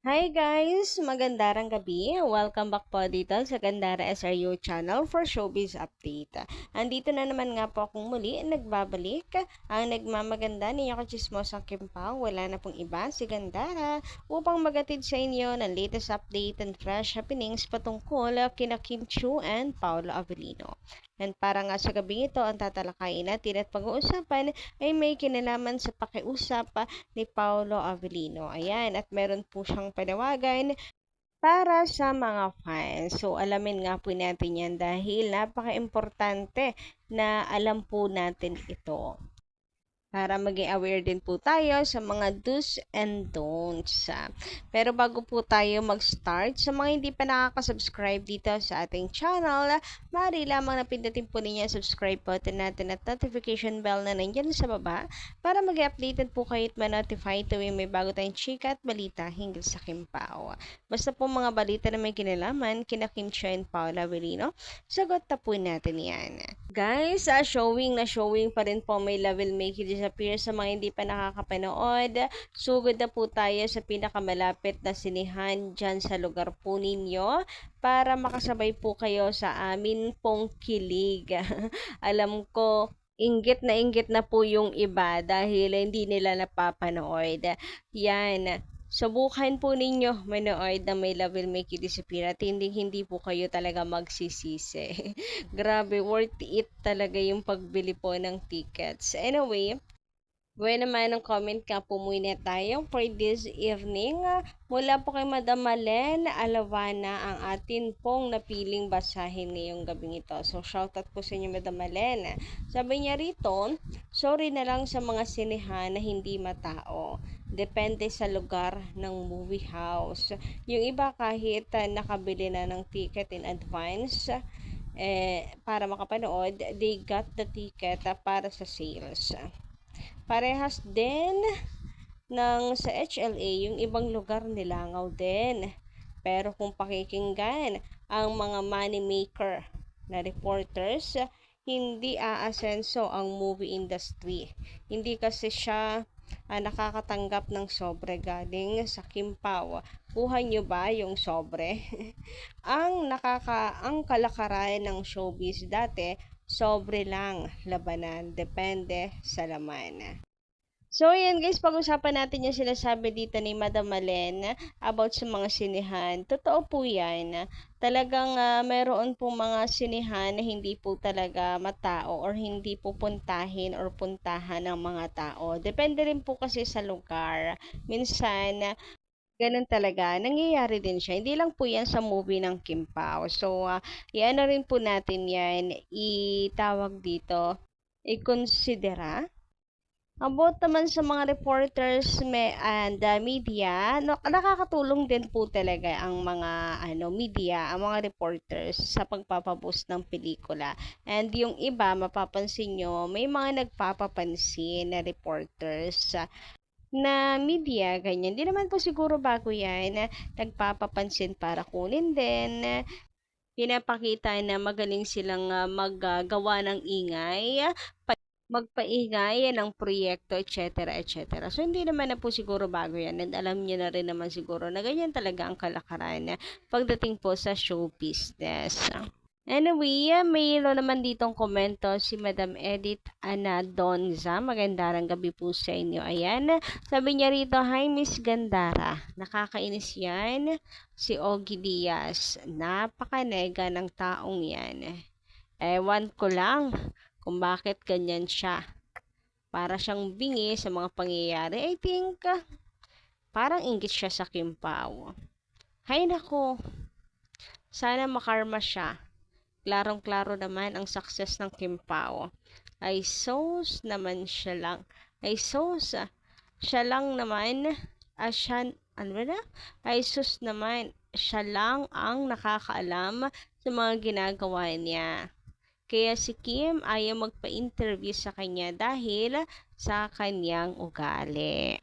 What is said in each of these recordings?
Hi guys! Magandang gabi. Welcome back po dito sa Gandara SRU channel for Showbiz Update. Andito na naman nga po akong muli, nagbabalik. Ang nagmamaganda ni Yako Chismosang Kimpao, wala na pong iba, si Gandara, upang magatid sa inyo ng latest update and fresh happenings patungkol kina Kim Chiu and Paolo Avellino. And para nga sa gabing ito, ang tatalakayin natin at pag-uusapan ay may kinalaman sa pakiusap ni Paolo Avellino. Ayan, at meron po siyang panawagan para sa mga fans. So, alamin nga po natin yan dahil napaka-importante na alam po natin ito para maging aware din po tayo sa mga do's and don'ts. Pero bago po tayo mag-start, sa mga hindi pa nakaka-subscribe dito sa ating channel, maaari lamang na pindutin po ninyo ang subscribe button natin at notification bell na nandyan sa baba para mag-updated po kayo at ma-notify tuwing may bago tayong chika at balita hinggil sa Kimpao. Basta po mga balita na may kinalaman kina Kim Chiu and Paolo Avellino, sagot na po natin yan. Guys, showing pa rin po may level make it disappear sa mga hindi pa nakakapanood. Sugod na po tayo sa pinakamalapit na sinihan dyan sa lugar po ninyo para makasabay po kayo sa amin pong kilig. Alam ko, inggit na po yung iba dahil hindi nila napapanood. Yan. Subukan po ninyo manood na may level make you disappear at hindi po kayo talaga magsisisi. Grabe, worth it talaga yung pagbili po ng tickets. Anyway, bueno naman ng comment ka po muna tayo for this evening. Mula po kay Madam Malen Alawana ang atin pong napiling basahin ngayong gabing ito. So, shoutout po sa inyo Madam Malen. Sabi niya rito, sorry na lang sa mga sinehan na hindi matao. Depende sa lugar ng movie house. Yung iba kahit nakabili na ng ticket in advance, para makapanood, they got the ticket para sa sales. Parehas din ng sa HLA, yung ibang lugar nilangaw din. Pero kung pakikinggan ang mga money maker na reporters, hindi aasenso ang movie industry. Hindi kasi siya nakakatanggap ng sobre galing sa Kimpao. Kuha nyo ba yung sobre? Ang kalakaran ng showbiz dati, sobre lang labanan, depende sa laman. So, ayan guys, pag-usapan natin yung sinasabi dito ni Madam Malen about sa mga sinihan. Totoo po yan. Talagang meron po mga sinihan na hindi po talaga matao or hindi po puntahin or puntahan ng mga tao. Depende rin po kasi sa lugar. Minsan, ganun talaga. Nangyayari din siya. Hindi lang po yan sa movie ng Kim Pao. So, yan na rin po natin yan. Itawag dito. I-considera. About naman sa mga reporters and media, nakakatulong din po talaga ang mga media, ang mga reporters sa pagpapapost ng pelikula. And yung iba, mapapansin nyo, may mga nagpapapansin na reporters na media, ganyan. Di naman po siguro bago yan, nagpapapansin para kunin din, pinapakita na magaling silang maggawa ng ingay, magpaingay ng proyekto, etc. etc. So, hindi naman na po siguro bago yan. And alam niyo na rin naman siguro na ganyan talaga ang kalakaran pagdating po sa show business. Anyway, mayroon naman ditong komento si Madam Edith Ana Donza. Magandang gabi po sa inyo. Ayan, sabi niya rito, hi Miss Gandara. Nakakainis yan. Si Ogie Diaz. Napakanega ng taong yan. Ewan ko lang kung bakit ganyan siya. Para siyang bingi sa mga pangyayari. I think, parang inggit siya sa Kim Pao. Hay nako, sana makarma siya. Klarong-klaro naman ang success ng Kim Pao. Ay sos naman siya lang. Ay sos, siya lang naman, siya, ano ba na? Ay sos naman, siya lang ang nakakaalam sa mga ginagawa niya. Kaya si Kim ayaw magpa-interview sa kanya dahil sa kanyang ugali.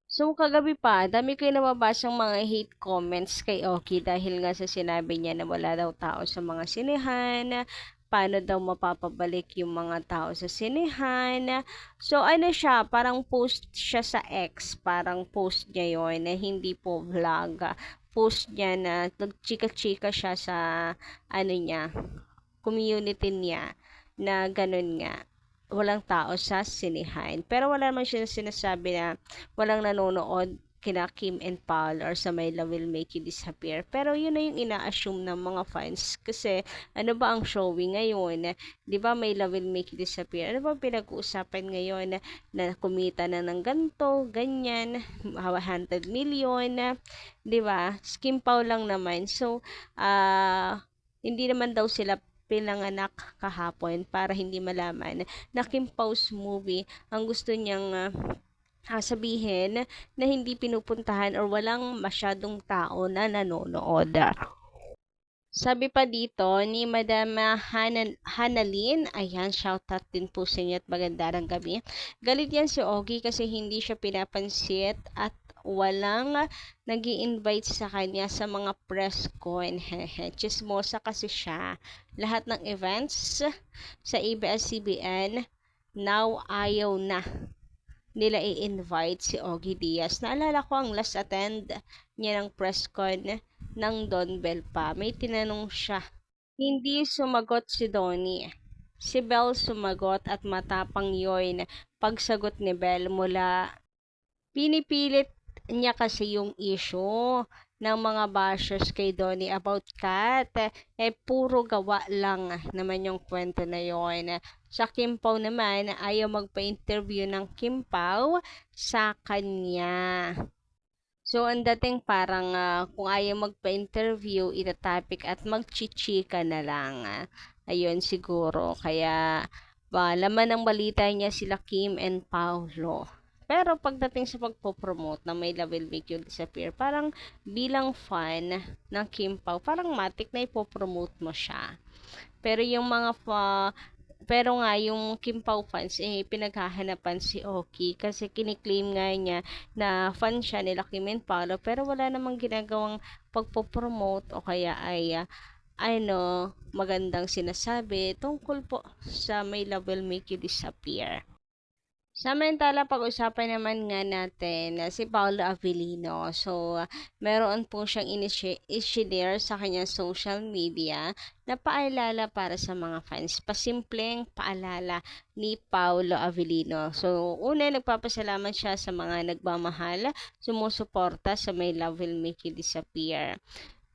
So, kagabi pa, dami ko yung nababasang mga hate comments kay Oki dahil nga sa sinabi niya na wala daw tao sa mga sinehan, paano daw mapapabalik yung mga tao sa sinehan. So, ano siya, parang post siya sa X, parang post niya yun, na hindi po vlog. Post niya na nagchika-chika siya sa, ano niya, community niya, na ganun nga, walang tao sa sinehan. Pero wala naman siya sinasabi na walang nanonood kina Kim and Paul or sa My Love Will Make You Disappear. Pero yun na yung ina-assume ng mga fans. Kasi ano ba ang showing ngayon? Di ba My Love Will Make You Disappear? Ano ba pinag-uusapan ngayon na kumita na ng ganto, ganyan, 100 million, di ba? Kim Paul lang naman. So, hindi naman daw sila pinanganak kahapon para hindi malaman na Kim Pau's movie ang gusto niyang sabihin na hindi pinupuntahan or walang masyadong tao na nanonood. Sabi pa dito ni Madam Hanalin, ayan, shoutout din po sa inyo at magandang gabi. Galit yan si Ogie kasi hindi siya pinapansit at walang nag-i-invite sa kanya sa mga press con. Chismosa kasi siya. Lahat ng events sa ABS-CBN, now ayaw na nila i-invite si Ogie Diaz. Naalala ko ang last attend niya ng press con ng Don Bell pa. May tinanong siya. Hindi sumagot si Donnie. Si Bell sumagot at matapang yun. Pagsagot ni Bell mula, pinipilit niya kasi yung issue ng mga bashers kay Donnie about Kat. Puro gawa lang naman yung kwento na yon. Sa Kim Pao naman, ayaw magpa-interview ng Kim Pao sa kanya. So, ang dating parang kung ayaw magpa-interview, itatopic at magchichika na lang. Ayun siguro. Kaya, laman ng balita niya sila Kim and Paulo. Pero pagdating sa pagpo-promote na My Love Will Make You Disappear, parang bilang fan ng Kim Pao, parang matik na ipopromote mo siya. Pero yung pero nga, yung Kim Pao fans, pinaghahanapan si Oki kasi kiniklaim nga niya na fan siya nila Kim and Paolo pero wala namang ginagawang pagpo-promote o kaya ay magandang sinasabi tungkol po sa My Love Will Make You Disappear. Samantala, pag-usapan naman nga natin si Paolo Avellino. So, meron po siyang i-share sa kanyang social media na paalala para sa mga fans. Pasimpleng paalala ni Paolo Avellino. So, una, nagpapasalamat siya sa mga nagmamahal, sumusuporta sa My Love Will Make You Disappear.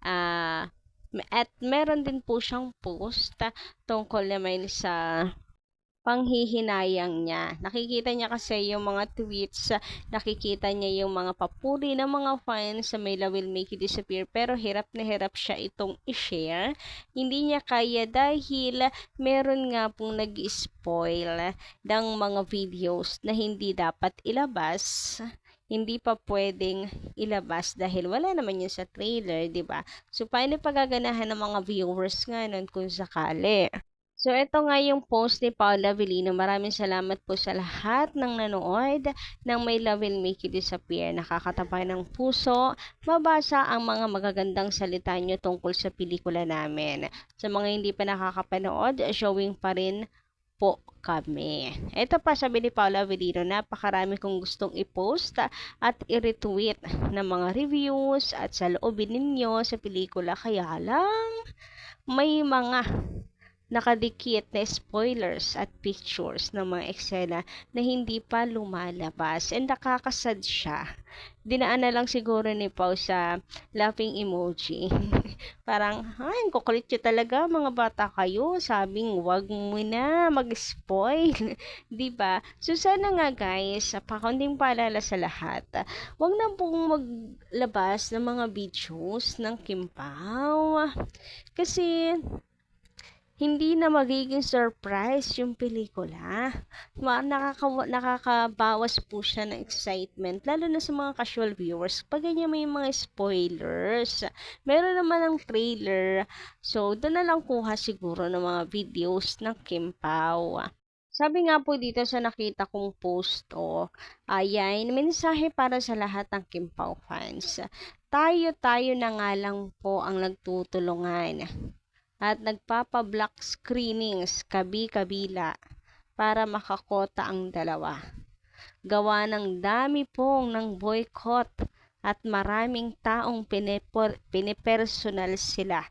At meron din po siyang post tungkol naman sa panghihinayang niya. Nakikita niya kasi yung mga tweets, nakikita niya yung mga papuri ng mga fans sa My Love Will Make You Disappear pero hirap na hirap siya itong i-share. Hindi niya kaya dahil meron nga pong nag-spoil ng mga videos na hindi dapat ilabas. Hindi pa pwedeng ilabas dahil wala naman yun sa trailer, di ba? So, paano pagaganahan ng mga viewers nga nun kung sakali? So, ito nga yung post ni Paula Avellino. Maraming salamat po sa lahat ng nanood ng My Love Will Make You Disappear. Nakakatabay ng puso, mabasa ang mga magagandang salita nyo tungkol sa pelikula namin. Sa mga hindi pa nakakapanood, showing pa rin po kami. Ito pa, sabi ni Paula Avellino, napakarami kong gustong i-post at i-retweet ng mga reviews at sa loobin ninyo sa pelikula. Kaya lang, may mga nakadikit na spoilers at pictures ng mga eksena na hindi pa lumalabas and nakakasad siya. Dinaan na lang siguro ni Pao sa laughing emoji. Parang, ay, kukulit nyo talaga mga bata kayo. Sabing, wag mo na mag-spoil. Diba? So, sana nga guys, pakunding paalala sa lahat. Wag na pong maglabas ng mga videos ng Kim Pao. Kasi, hindi na magiging surprise yung pelikula. Nakakabawas po siya ng excitement, lalo na sa mga casual viewers. Pag ganyan may mga spoilers, meron naman ng trailer. So, doon na lang kuha siguro ng mga videos ng Kim Pao. Sabi nga po dito sa nakita kong post, ayan, mensahe para sa lahat ng Kim Pao fans. Tayo na nga lang po ang nagtutulungan. at nagpapa-block screenings kabi-kabila para makakota ang dalawa. Gawa ng dami pong ng boycott at maraming taong pinipersonal sila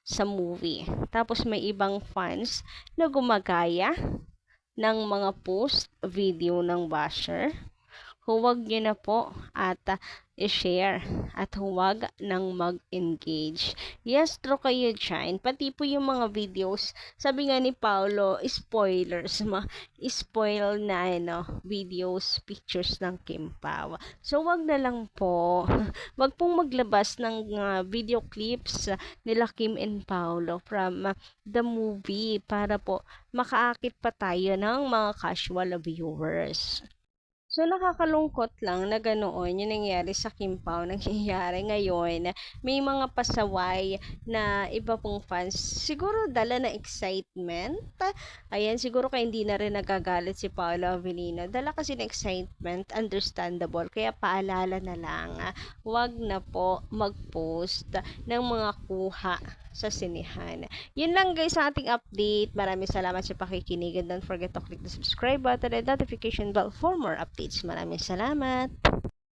sa movie. Tapos may ibang fans na gumagaya ng mga post video ng basher. Huwag nyo na po at i-share at huwag nang mag-engage. Yes, true kayo dyan. Pati po yung mga videos, sabi nga ni Paolo, spoilers, spoil na videos, pictures ng Kim Pao. So, wag na lang po. Wag pong maglabas ng video clips nila Kim and Paolo from the movie para po makaakit pa tayo ng mga casual viewers. So, nakakalungkot lang na ganoon yung nangyari sa Kim Pao, nangyayari ngayon. May mga pasaway na iba pong fans, siguro dala na excitement. Ayan, siguro kaya hindi na rin nagagalit si Paolo Avellino. Dala kasi ng excitement, understandable. Kaya paalala na lang, wag na po mag-post ng mga kuha sa sinihan. Yun lang guys sa ating update. Maraming salamat sa pakikinig and don't forget to click the subscribe button and notification bell for more updates. Maraming salamat!